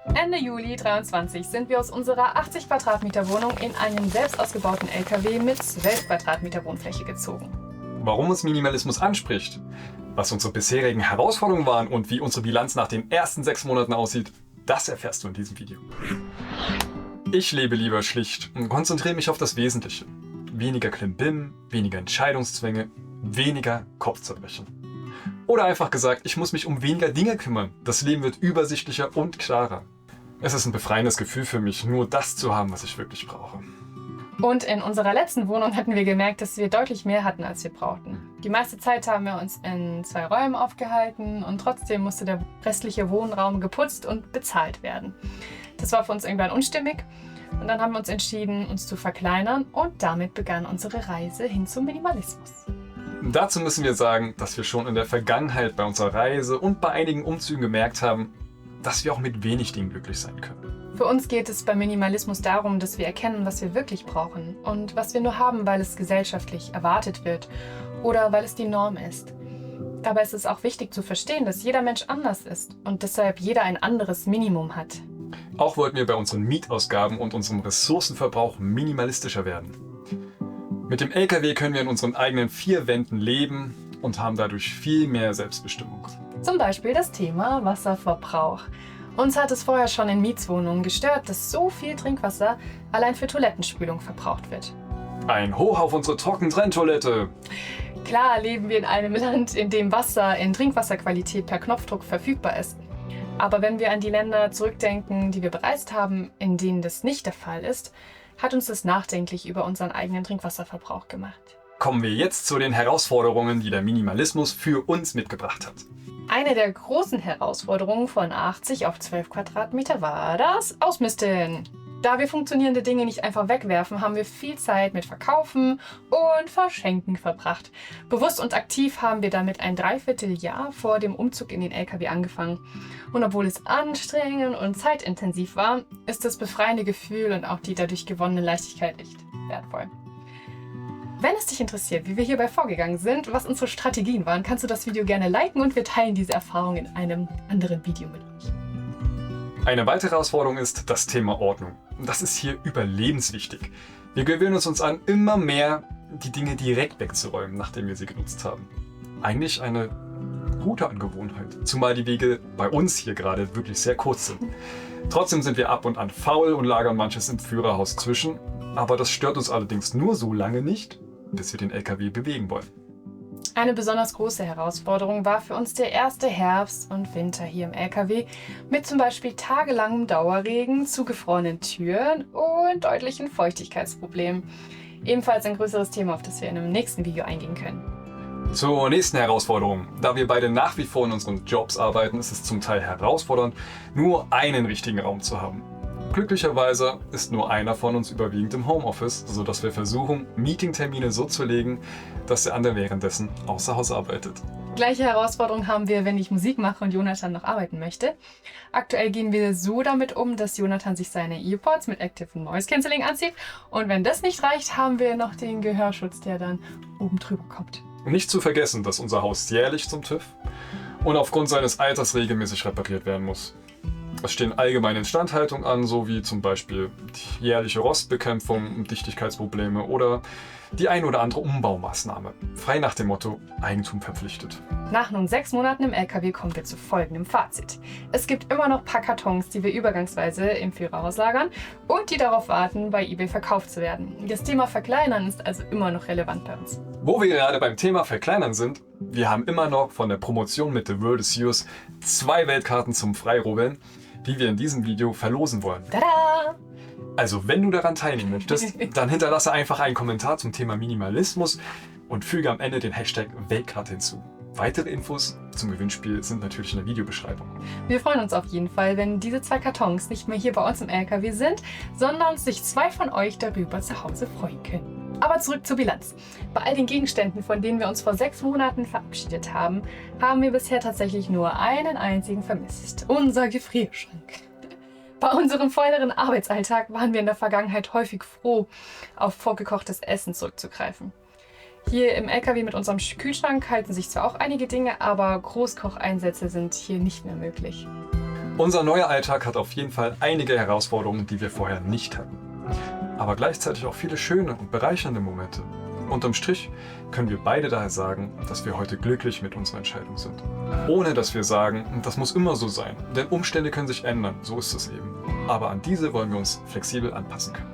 Ende Juli 2023 sind wir aus unserer 80 Quadratmeter Wohnung in einen selbst ausgebauten LKW mit 12 Quadratmeter Wohnfläche gezogen. Warum uns Minimalismus anspricht, was unsere bisherigen Herausforderungen waren und wie unsere Bilanz nach den ersten 6 Monaten aussieht, das erfährst du in diesem Video. Ich lebe lieber schlicht und konzentriere mich auf das Wesentliche. Weniger Klimbim, weniger Entscheidungszwänge, weniger Kopfzerbrechen. Oder einfach gesagt, ich muss mich um weniger Dinge kümmern. Das Leben wird übersichtlicher und klarer. Es ist ein befreiendes Gefühl für mich, nur das zu haben, was ich wirklich brauche. Und in unserer letzten Wohnung hatten wir gemerkt, dass wir deutlich mehr hatten, als wir brauchten. Die meiste Zeit haben wir uns in 2 Räumen aufgehalten und trotzdem musste der restliche Wohnraum geputzt und bezahlt werden. Das war für uns irgendwann unstimmig und dann haben wir uns entschieden, uns zu verkleinern und damit begann unsere Reise hin zum Minimalismus. Dazu müssen wir sagen, dass wir schon in der Vergangenheit bei unserer Reise und bei einigen Umzügen gemerkt haben, dass wir auch mit wenig Dingen glücklich sein können. Für uns geht es beim Minimalismus darum, dass wir erkennen, was wir wirklich brauchen und was wir nur haben, weil es gesellschaftlich erwartet wird oder weil es die Norm ist. Dabei ist es auch wichtig zu verstehen, dass jeder Mensch anders ist und deshalb jeder ein anderes Minimum hat. Auch wollten wir bei unseren Mietausgaben und unserem Ressourcenverbrauch minimalistischer werden. Mit dem LKW können wir in unseren eigenen 4 Wänden leben und haben dadurch viel mehr Selbstbestimmung. Zum Beispiel das Thema Wasserverbrauch. Uns hat es vorher schon in Mietswohnungen gestört, dass so viel Trinkwasser allein für Toilettenspülung verbraucht wird. Ein Hoch auf unsere Trockentrenntoilette! Klar leben wir in einem Land, in dem Wasser in Trinkwasserqualität per Knopfdruck verfügbar ist. Aber wenn wir an die Länder zurückdenken, die wir bereist haben, in denen das nicht der Fall ist, hat uns das nachdenklich über unseren eigenen Trinkwasserverbrauch gemacht. Kommen wir jetzt zu den Herausforderungen, die der Minimalismus für uns mitgebracht hat. Eine der großen Herausforderungen von 80 auf 12 Quadratmeter war das Ausmisten. Da wir funktionierende Dinge nicht einfach wegwerfen, haben wir viel Zeit mit Verkaufen und Verschenken verbracht. Bewusst und aktiv haben wir damit ein Dreivierteljahr vor dem Umzug in den LKW angefangen. Und obwohl es anstrengend und zeitintensiv war, ist das befreiende Gefühl und auch die dadurch gewonnene Leichtigkeit echt wertvoll. Wenn es dich interessiert, wie wir hierbei vorgegangen sind, was unsere Strategien waren, kannst du das Video gerne liken und wir teilen diese Erfahrung in einem anderen Video mit euch. Eine weitere Herausforderung ist das Thema Ordnung. Das ist hier überlebenswichtig. Wir gewöhnen uns an, immer mehr die Dinge direkt wegzuräumen, nachdem wir sie genutzt haben. Eigentlich eine gute Angewohnheit, zumal die Wege bei uns hier gerade wirklich sehr kurz sind. Trotzdem sind wir ab und an faul und lagern manches im Führerhaus zwischen, aber das stört uns allerdings nur so lange nicht, bis wir den LKW bewegen wollen. Eine besonders große Herausforderung war für uns der erste Herbst und Winter hier im LKW mit zum Beispiel tagelangem Dauerregen, zugefrorenen Türen und deutlichen Feuchtigkeitsproblemen. Ebenfalls ein größeres Thema, auf das wir in einem nächsten Video eingehen können. Zur nächsten Herausforderung. Da wir beide nach wie vor in unseren Jobs arbeiten, ist es zum Teil herausfordernd, nur einen richtigen Raum zu haben. Glücklicherweise ist nur einer von uns überwiegend im Homeoffice, sodass wir versuchen, Meetingtermine so zu legen, dass der andere währenddessen außer Haus arbeitet. Gleiche Herausforderung haben wir, wenn ich Musik mache und Jonathan noch arbeiten möchte. Aktuell gehen wir so damit um, dass Jonathan sich seine EarPods mit Active Noise Cancelling anzieht. Und wenn das nicht reicht, haben wir noch den Gehörschutz, der dann oben drüber kommt. Nicht zu vergessen, dass unser Haus jährlich zum TÜV und aufgrund seines Alters regelmäßig repariert werden muss. Es stehen allgemeine Instandhaltungen an, sowie zum Beispiel die jährliche Rostbekämpfung, Dichtigkeitsprobleme oder die ein oder andere Umbaumaßnahme. Frei nach dem Motto Eigentum verpflichtet. Nach nun 6 Monaten im LKW kommen wir zu folgendem Fazit. Es gibt immer noch ein paar Kartons, die wir übergangsweise im Führerhaus lagern und die darauf warten, bei eBay verkauft zu werden. Das Thema Verkleinern ist also immer noch relevant bei uns. Wo wir gerade beim Thema Verkleinern sind, wir haben immer noch von der Promotion mit The World is Yours 2 Weltkarten zum Freirubbeln, die wir in diesem Video verlosen wollen. Tada! Also wenn du daran teilnehmen möchtest, dann hinterlasse einfach einen Kommentar zum Thema Minimalismus und füge am Ende den Hashtag Weltkarte hinzu. Weitere Infos zum Gewinnspiel sind natürlich in der Videobeschreibung. Wir freuen uns auf jeden Fall, wenn diese 2 Kartons nicht mehr hier bei uns im LKW sind, sondern sich 2 von euch darüber zu Hause freuen können. Aber zurück zur Bilanz. Bei all den Gegenständen, von denen wir uns vor 6 Monaten verabschiedet haben, haben wir bisher tatsächlich nur einen einzigen vermisst. Unser Gefrierschrank. Bei unserem volleren Arbeitsalltag waren wir in der Vergangenheit häufig froh, auf vorgekochtes Essen zurückzugreifen. Hier im LKW mit unserem Kühlschrank halten sich zwar auch einige Dinge, aber Großkocheinsätze sind hier nicht mehr möglich. Unser neuer Alltag hat auf jeden Fall einige Herausforderungen, die wir vorher nicht hatten. Aber gleichzeitig auch viele schöne und bereichernde Momente. Unterm Strich können wir beide daher sagen, dass wir heute glücklich mit unserer Entscheidung sind. Ohne dass wir sagen, das muss immer so sein, denn Umstände können sich ändern, so ist es eben. Aber an diese wollen wir uns flexibel anpassen können.